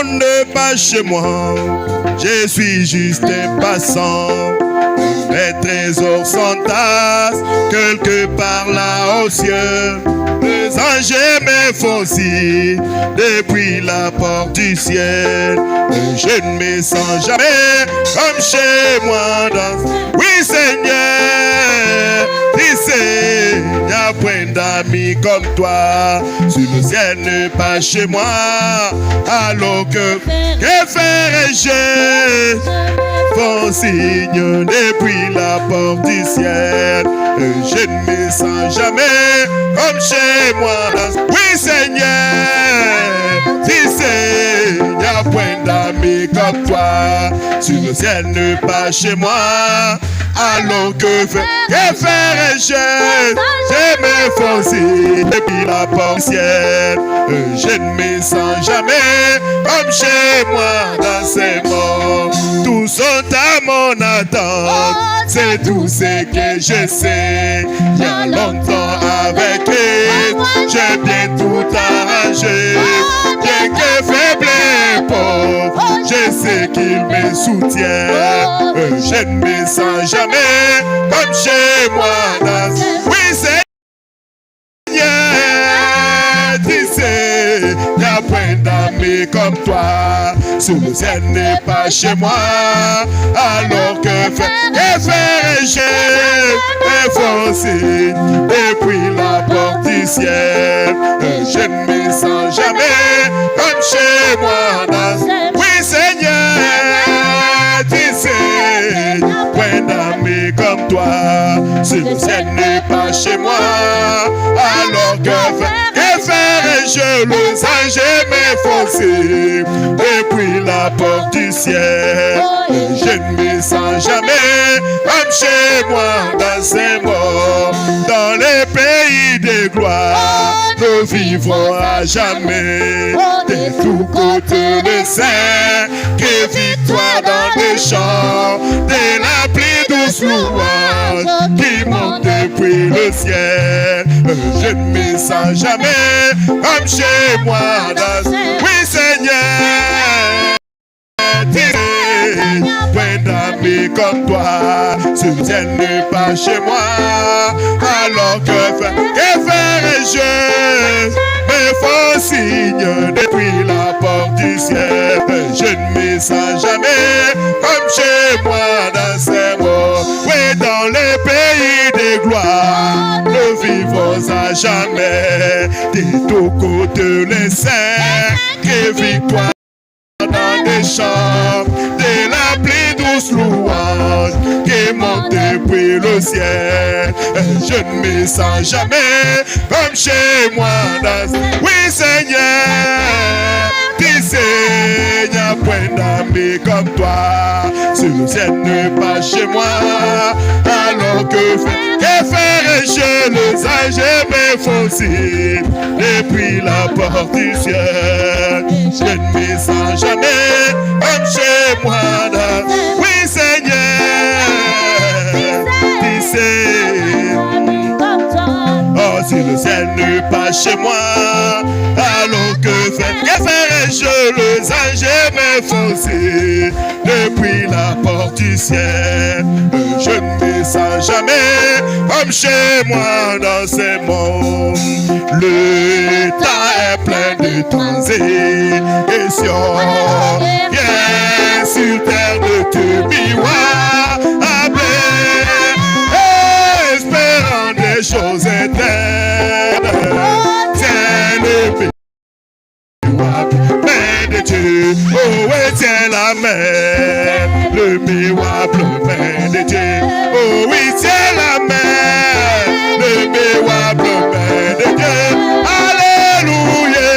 monte pas chez moi, je suis juste un passant. Mes trésors s'entassent quelque part là au ciel. Les anges me font signe depuis la porte du ciel. Et je ne me sens jamais comme chez moi dans... Oui Seigneur, tu sais, il n'y a point d'amis comme toi. Sur le ciel n'est pas chez moi. Alors que ferais-je? Font signe depuis la porte du ciel. Et je ne me sens jamais comme chez moi. Oui Seigneur, tu sais, il n'y a point d'amis comme toi. Sur le ciel n'est pas chez moi. Alors que ferais-je? Je me fonce depuis la porte du ciel. Je ne me sens jamais comme chez moi dans ces morts. Tous sont à mon attente, c'est tout ce que je sais. Il y a longtemps avec eux, j'ai bien tout arrangé. Bien que faible et pauvre, je sais qu'il me soutient. Je ne me sens jamais comme chez moi dans... Oui Seigneur, tu sais, il n'y a point d'amis comme toi. Sur le ciel n'est pas chez moi. Alors que ferais-je? Me foncer depuis la porte du ciel. Je ne me sens jamais comme chez moi dans... Oui Seigneur, tu sais, point d'amis comme toi. Sur le ciel n'est pas chez moi. Alors que ferais-je? Les anges me foncer depuis la porte du ciel. Je ne me sens jamais comme chez moi dans ces morts. Dans les pays de gloire, nous vivrons à jamais. De tous côtés les saints, que victoire dans les champs. De la pluie douce louange qui monte depuis le ciel. Je ne me sens jamais comme chez moi dans... Oui Seigneur, point d'amis comme toi. Ce ciel n'est pas chez moi. Alors que ferais-je? Me font signe depuis la porte du ciel. Je ne me sens jamais comme chez moi dans ces morts. Oui, dans les pays de gloire, nous vivons à jamais. De tous côtés les saints, que victoire dans les champs. De la pluie douce louange qui monte depuis le ciel. Je ne me sens jamais comme chez moi dans... Oui Seigneur, tu sais, il n'y a point d'amis comme toi. Sur le ciel n'est pas chez moi. Alors que ferais-je? Les anges me font signe depuis la porte du ciel. Je ne me sens jamais comme chez moi. Oui Seigneur, tu sais. Oh, si le ciel n'est pas chez moi, alors que ferais-je? Les anges me font signe depuis la porte du ciel. Je ne me sens jamais comme chez moi dans ces mondes. Le temps est plein de transitions. Viens sur terre de Tubiwa, espérant des choses éternes. Tiens le main de Dieu, oh et tiens la main, le miroable main de Dieu, oh oui tiens la main, le miroable main de Dieu, alléluia,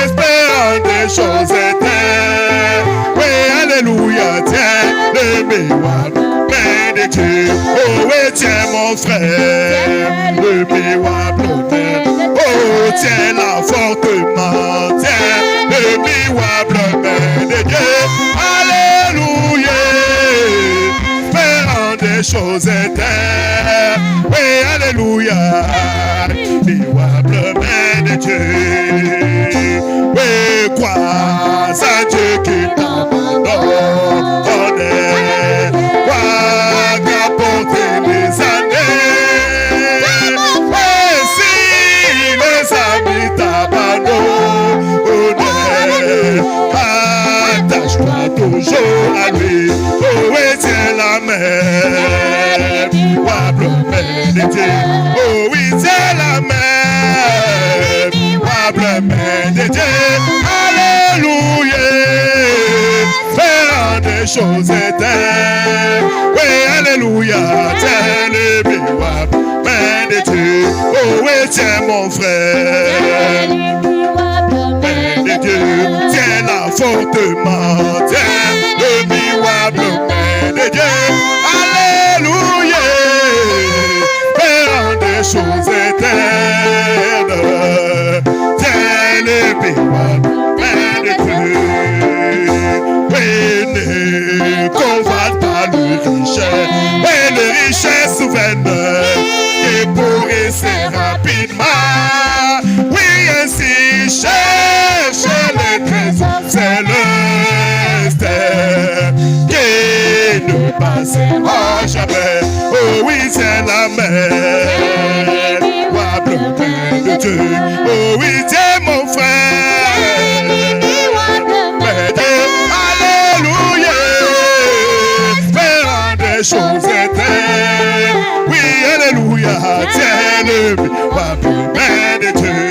espérant des choses éternes, oui alléluia, tiens le miroable main de Dieu, oh oui tiens mon frère, le miroable main, oh tiens-la fortement, tiens le miroable main de Dieu, alléluia, espérant des choses éternes, oui alléluia, miroable main de Dieu, oui crois à Dieu qui t'abandonne. Toi qui as porté les années, et si les amis t'abandonnent, attache-toi toujours à lui. Oh, et tiens la main, probablement de Dieu. Oh, oui, tiens la main, probablement de Dieu. Alléluia, faire des choses éternelles. Oui, alléluia, tiens le probablement de Dieu. Oh, oui, tiens mon frère, de Dieu, tiens la fortement, tiens le probablement de Dieu. Alléluia, faire des choses éternelles. Tiens le probablement de Dieu. Oui, ne convoite pas le richesse, et le richesse souveraine, et pour essayer rapidement. Oui, ainsi cherche les trésors célestes qui ne passeront jamais. Oh oui, c'est la mer, probablement de Dieu. Oh oui, c'est mon frère. Alléluia, faire des choses éternelles. Oui, alléluia, tiens le probablement de Dieu.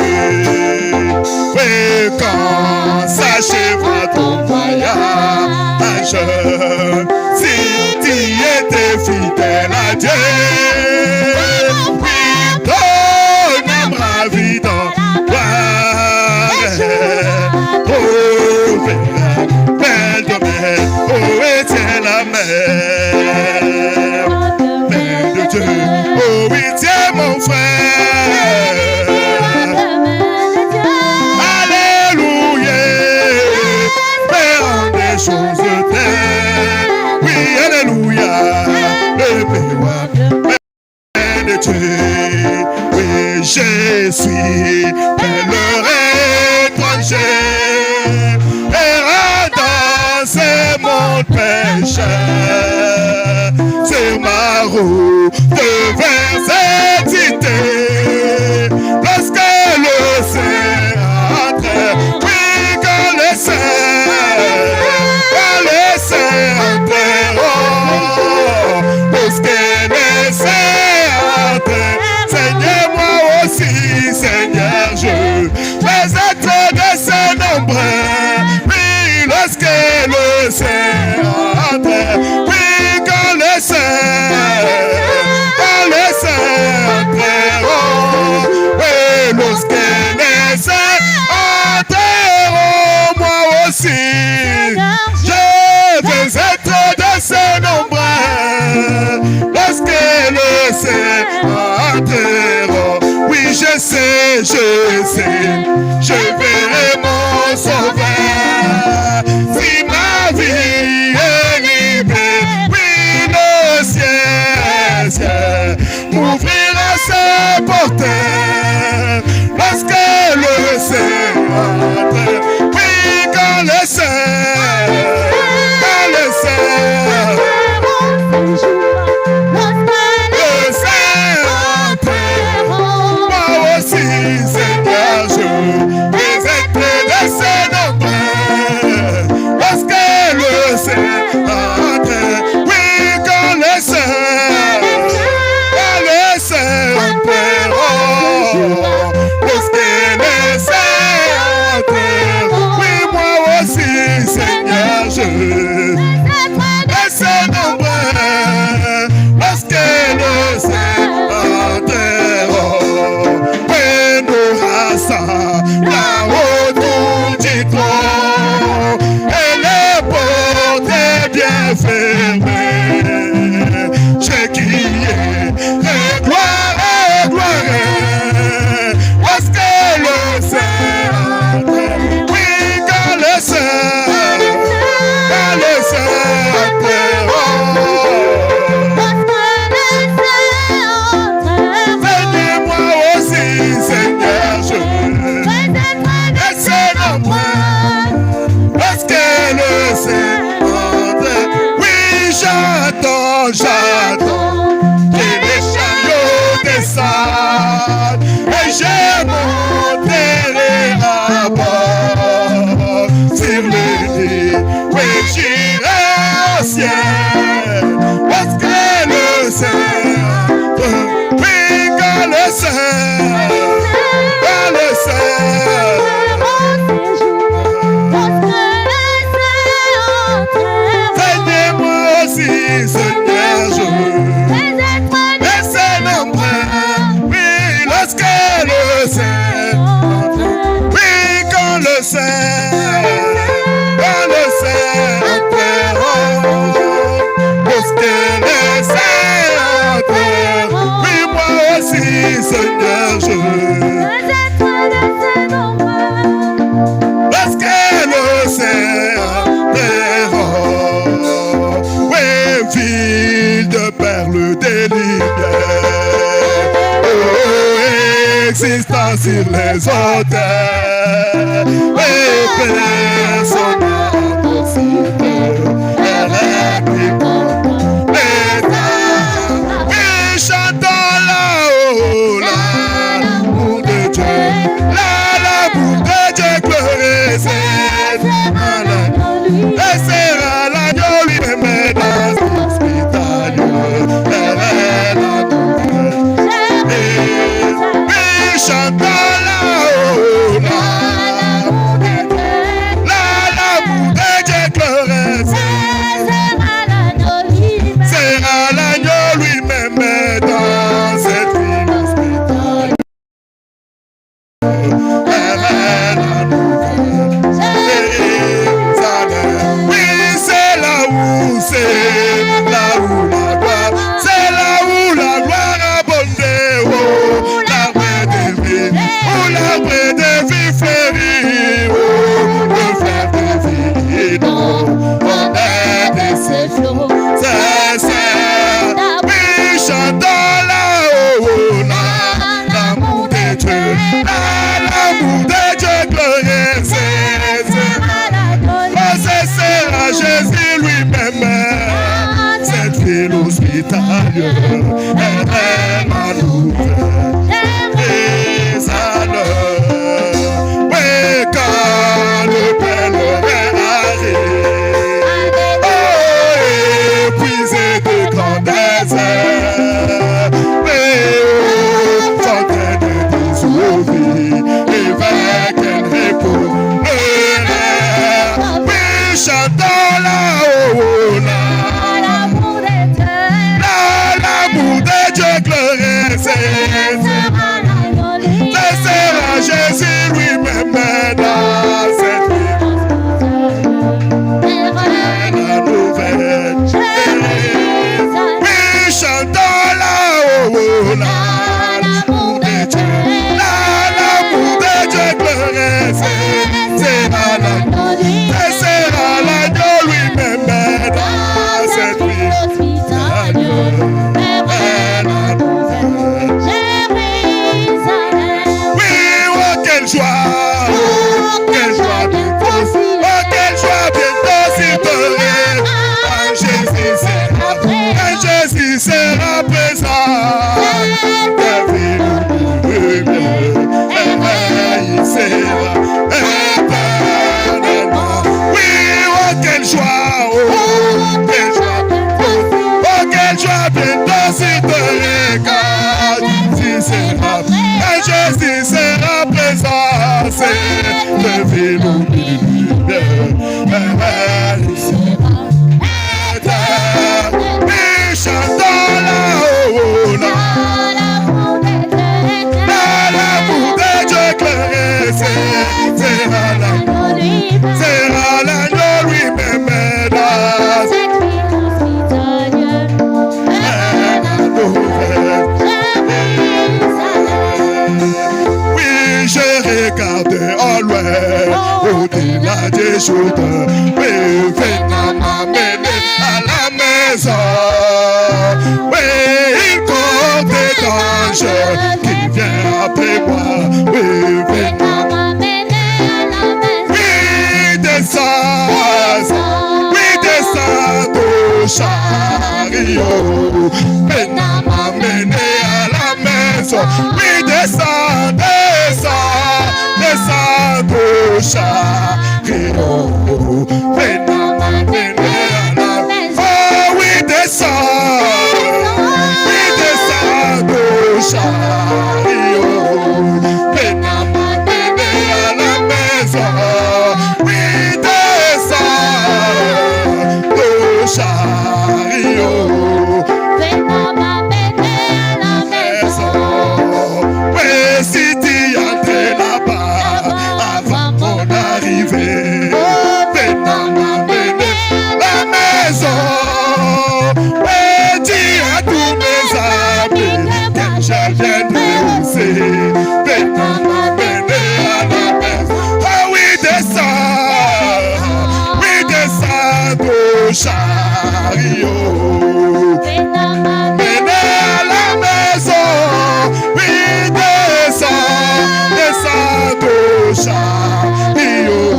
Oui, quand s'achèvera ton voyage, si tu étais fidèle à Dieu, oui, ton âme ravie dans toi, trouvera belle domaine, oh, et tiens la mer, Mère de Dieu, oh oui, tiens mon frère. Choses éternelles. Oui, alléluia, le bénémoine de Dieu. Oui, je suis pèlerin étranger, errant dans ce monde pécheur, sur ma route vers cette cité, lorsque le Seigneur entre, oui, quand le Seigneur Seigneur, moi aussi, Seigneur, je vais être de ce nombre. Oui, lorsque le Seigneur entre, oui, quand le Seigneur entreront, oui, lorsque les Seigneurs entreront, moi aussi, je vais être de ce nombre. Lorsque le Seigneur entreront, oui, je sais, je verrai mon sauveur. Si ma vie est libérée, oui, le ciel m'ouvrira ses portes. Lorsque le Seigneur entre, oui, quand le Seigneur Seigneur, je vais être de ce nombre. Lorsque le Seigneur entre, oui, quand le Seigneur Seigneur, je parce que le Seigneur, oui, ville de perles des lumières, oh, existant sur les autels, oui, personne n'a possible, elle est plus grande, oui, chantons là-haut, l'amour de Dieu, l'amour de Dieu glorieux, et sera l'agneau lui-même dans l'hospitalier, elle est la nouvelle, et chantons là-haut, l'amour de Dieu glorieux, sera l'agneau lui-même dans cette ville hospitalière. Oui, c'est là où la gloire, c'est là où la gloire abondait, oh, l'arbre de vie, oh, l'arbre de vie fleurit, oh, le fleuve de vie, non, on est de ses flots, c'est, oui, chantons là-haut, l'amour de Dieu, l'amour de Dieu glorieux, c'est sera Jésus lui-même, cette ville hospitalière, elle est ma nouvelle, et ça oui, quand le pèlerin arrive, oh, épuisé de grands déserts, oui, oh, fontaine de vie, évêque et repos, oui, chantons là-haut, l'amour de Dieu glorieux, ce sera Jésus lui-même dans cette vie, la nouvelle, oui, chantons là-haut, l'amour de Dieu, l'amour de Dieu glorieux, sera l'agneau lui-même dans cette vie, oui, oh, quelle joie bientôt, oh, quelle joie bientôt s'il te règne, quand Jésus sera présent, ta vie il sera éternellement, oui, oh, quelle joie, oh, quelle joie bientôt s'il te règne, quand Jésus sera présent, c'est le ville où il chantons là-haut, l'amour de Dieu glorieux, sera l'agneau lui-même dans cette ville hospitalière, oui, je regarde au loin, au-delà des Jourdains, oui, venant m'amener à la maison, oui, il compte des anges qui vient après moi, oui, venant m'amener à la maison, oui, descends au chariot, venant m'amener à la maison, oui, descends au chariot, venant m'amener à la maison, oh oui, descends au chariot. je viendrai aussi. Maintenant m'amener à la maison. Ah oui, descends au chariot. M'amener à la maison. Oui, descends au chariot.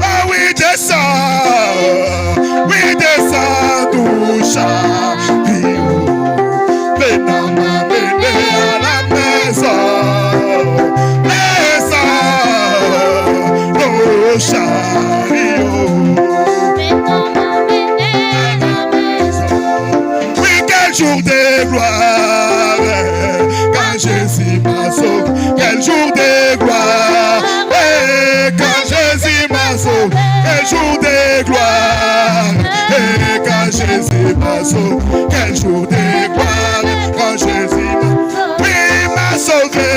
Ah oui, descends tout chariot. Maintenant m'amener à la maison. Descends tout chariot. Oui, quel jour de gloire quand Jésus m'a sauvé. Quel jour de gloire quand Jésus m'a sauvé. Quel jour de gloire quand Jésus m'a sauvé. Quel jour de gloire quand Jésus m'a sauvé.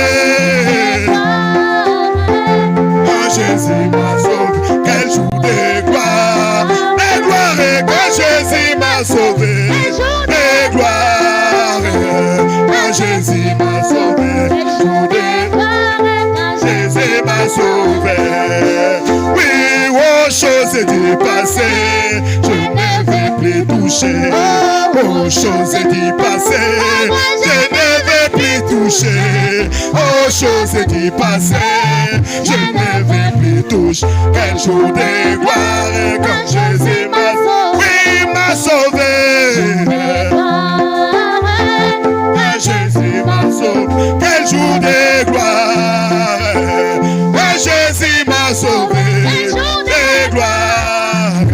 Quand Jésus m'a sauvé. Quel jour de gloire quand Jésus m'a sauvé. De gloire quand Jésus m'a sauvé. Jésus m'a sauvé. Oui, aux choses du passé, je ne vais plus toucher. Aux choses du passé, je ne vais plus toucher. Aux choses du passé, je ne vais plus toucher. Quel jour de gloire quand Jésus m'a sauvé. Oui, m'a sauvé. Quand Jésus m'a sauvé. Quel jour de gloire quand Jésus m'a sauvé. De gloire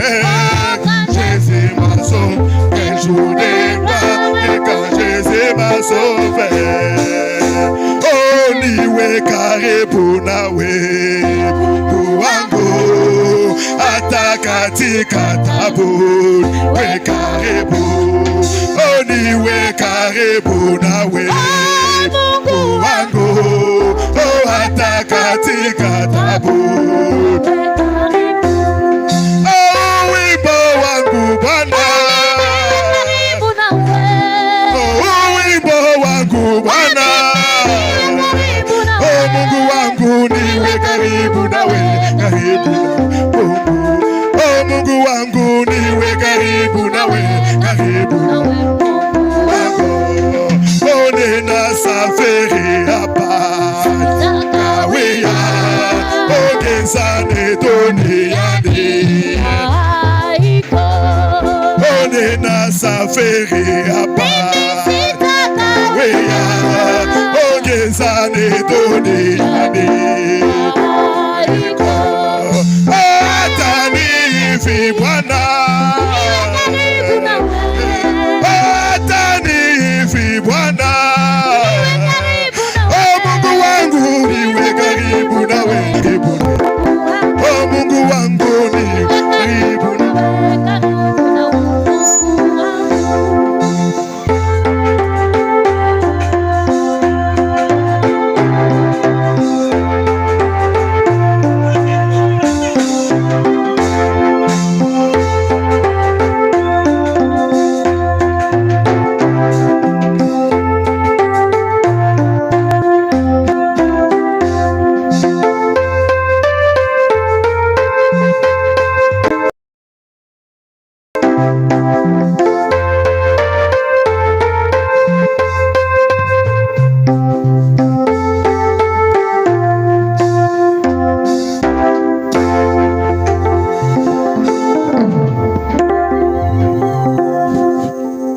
Jésus m'a sauvé. Quel jour de gloire quand Jésus m'a sauvé. Oh niwe karibu nawe kuwangu hata katika tabu. We karibu. Oh niwe karibu nawe kuwangu hata katika tabu. Oh wimbo wangu Bwana. Oh wimbo wangu Bwana. Oh Mungu wangu niwe karibu nawe. Karibu Mungu. Oh Mungu wangu niwe karibu nawe. Karibu wangu. Oh nena safari hapa. Ogezane duniani. Onena safari hapa. Ogezane duniani. Hata nivi Bwana. Hata nivi Bwana. Oh Mungu wangu niwe karibu nawe. Oh Mungu wangu ni karibu nawe.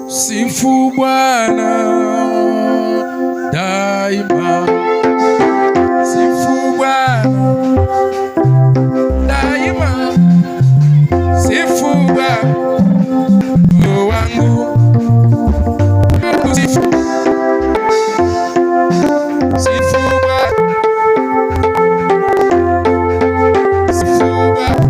Sifu Bwana daima, sifu Bwana daima, sifu Bwana wangu, sifu Bwana, sifu Bwana.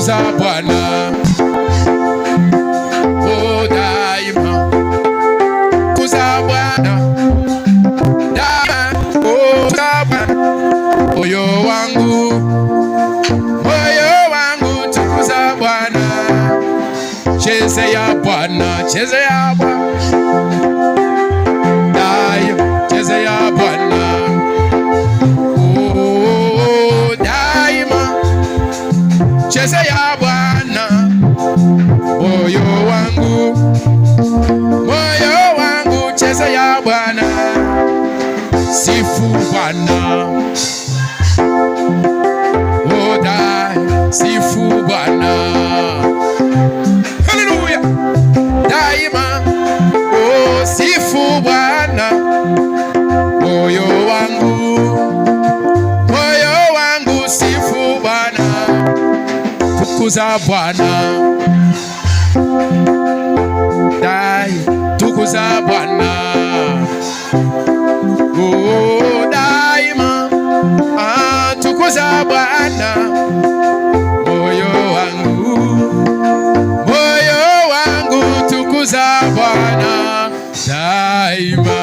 tukuza Bwana. Oh, daima tukuza Bwana. Daima tukuza Bwana. Moyo wangu tukuza Bwana. Chezea Bwana, chezea Bwana. Daima chezea Bwana. Oh, daima chezea Bwana. Moyo wangu chezea Bwana. Sifu Bwana. Oh, daima sifu Bwana. Hallelujah. Daima oh, sifu Bwana. Moyo wangu sifu Bwana. Tukuza Bwana. Dai tukuza Bwana. Oh, daima tukuza Bwana. Moyo wangu tukuza Bwana. Daima.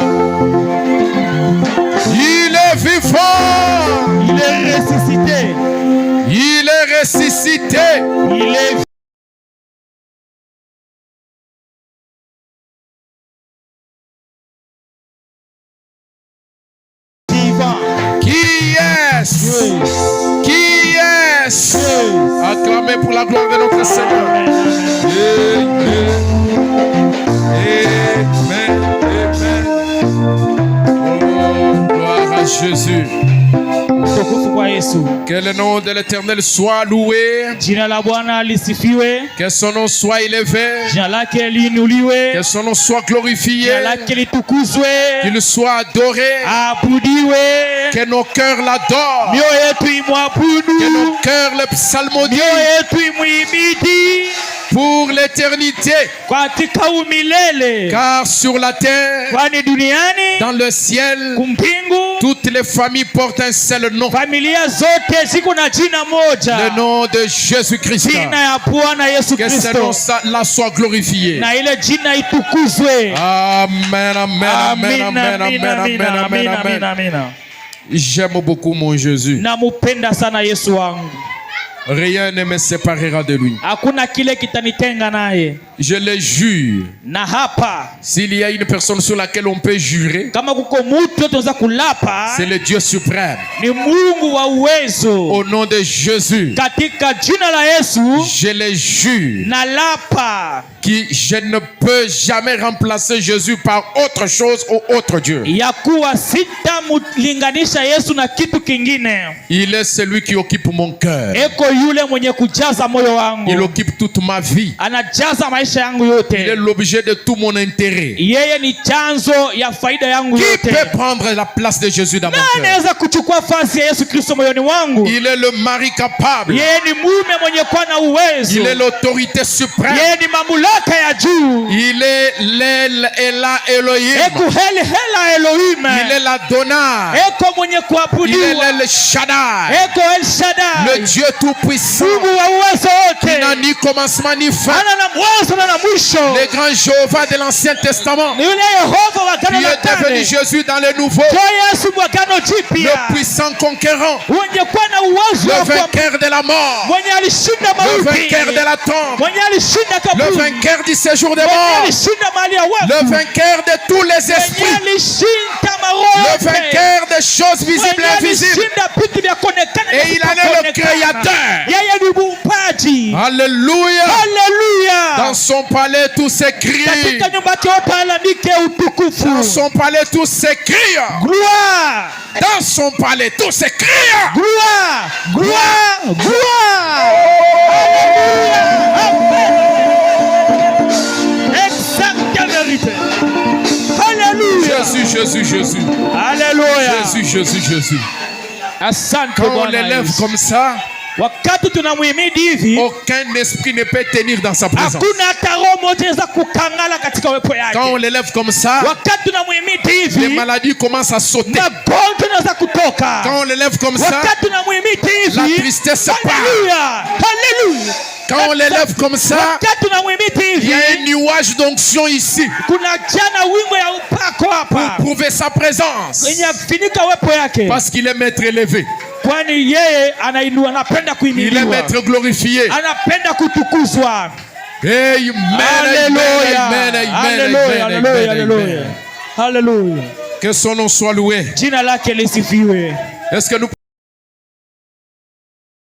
Il est vivant. Il est ressuscité. Il est ressuscité. Il est vivant. Qui est-ce? Oui. Qui est-ce? Oui. Acclamez pour la gloire de notre Seigneur. Amen. Amen. Oh, gloire à Jésus. Utukufu kwa Yesu. Que le nom de l'Éternel soit loué. Jina la Bwana lisifiwe. Que son nom soit élevé. Jina lake liinuliwe. Que son nom soit glorifié. Jina lake litukuzwe. Qu'il soit adoré. Abudiwe. Que nos cœurs l'adorent. Mioyo yetu imwabudu. Que nos cœurs le psalmodient. Mioyo yetu imuhimidi. Pour l'éternité. Katika umilele. Car sur la terre, Kwani duniani, dans le ciel, kumpingu, toutes les familles portent un seul nom. familia zote ziko na jina moja. Le nom de Jésus-Christ. Jina ya Bwana Yesu Que ce Kristo. nom-là soit glorifié. Na ile jina itukuzwe. Amen, amen, amen, Amina, amen, amina, amen, amina, amen, amina, amen, amina, amen. amina. J'aime beaucoup mon Jésus. Namupenda sana Yesu wangu. Rien ne me séparera de lui. Hakuna kile kitanitenga naye. Je le jure. Na hapa, S'il y a une personne sur laquelle on peut jurer, kama kuko mtu tunaweza kulapa, c'est le Dieu suprême. ni Mungu wa uwezo. Au nom de Jésus, Katika jina la Yesu, je le jure. na lapa Que je ne peux jamais remplacer Jésus par autre chose ou autre Dieu. ya kuwa sitamulinganisha Yesu na kitu kingine. Il est celui qui occupe mon cœur. Eko yule mwenye kujaza moyo Il wangu, occupe toute ma vie. anajaza maisha yangu Il est yote. l'objet de tout mon intérêt. Yeye ni chanzo ya faida yangu Qui yote. peut prendre la place de Jésus dans mon Nani cœur? anaweza kuchukua nafasi ya Yesu Kristo moyoni mwangu? Il est le mari capable. Yeye ni mume mwenye kuwa na uwezo. Il est l'autorité suprême. Yeye ni mamlaka ya juu. Il est l'El Ela Elohim. Eko heli hela Elohim. Il est l'Adonai. Eko mwenye Il est kuabudiwa. le Shaddai. Eko El Shaddai. Le Dieu tout-puissant. Mungu wa uwezo Qui n'a wote. ni commencement ni fin. Ana na mwanzo na na mwisho. Le grand Jéhovah de l'Ancien Testament. Ni yule Yehova wa Qui Agano la est devenu Kale. Jésus dans le Nouveau. Kwa Yesu wa Agano Jipya. Le puissant conquérant. Mwenye kuwa na uwezo Le wa vainqueur de la mort. mwenye alishinda Le mauti. vainqueur de la tombe. Mwenye alishinda Le kaburi. vainqueur du séjour des Mwenye morts. alishinda mahali ya wafu. Le vainqueur de tous les Mwenye esprits. alishinda maroho Le yote. vainqueur des choses visibles et invisibles. Et il en est le créateur. Yeye ni muumbaji. Alléluia. Haleluya. Dans son palais, tous s'écrient. Katika nyumba yake yote alamike utukufu. Dans son palais, tous s'écrient. Gloire. Dans son palais, tous s'écrient. Gloire. Gloire. Gloire. Amen. Exacte vérité. Haleluya. Jésus. Haleluya. Jésus. Asante Quand on Bwana l'élève Yesu. comme ça, Wakati tunamhimidi hivi, aucun esprit ne peut tenir dans sa présence. hakuna hata roho moja inaweza kukangala katika uwepo Quand on yake. l'élève comme ça, Wakati tunamhimidi les hivi, maladies commencent à sauter. magonjwa yanaweza kutoka. Quand on l'élève comme ça, Wakati tunamhimidi la hivi, tristesse se part. haleluya, haleluya, Quand on l'élève comme ça, il y a un nuage d'onction ici pour prouver sa présence. Parce qu'il est maître élevé. Il est maître glorifié. Amen, amen, amen. Que son nom soit loué. Est-ce que nous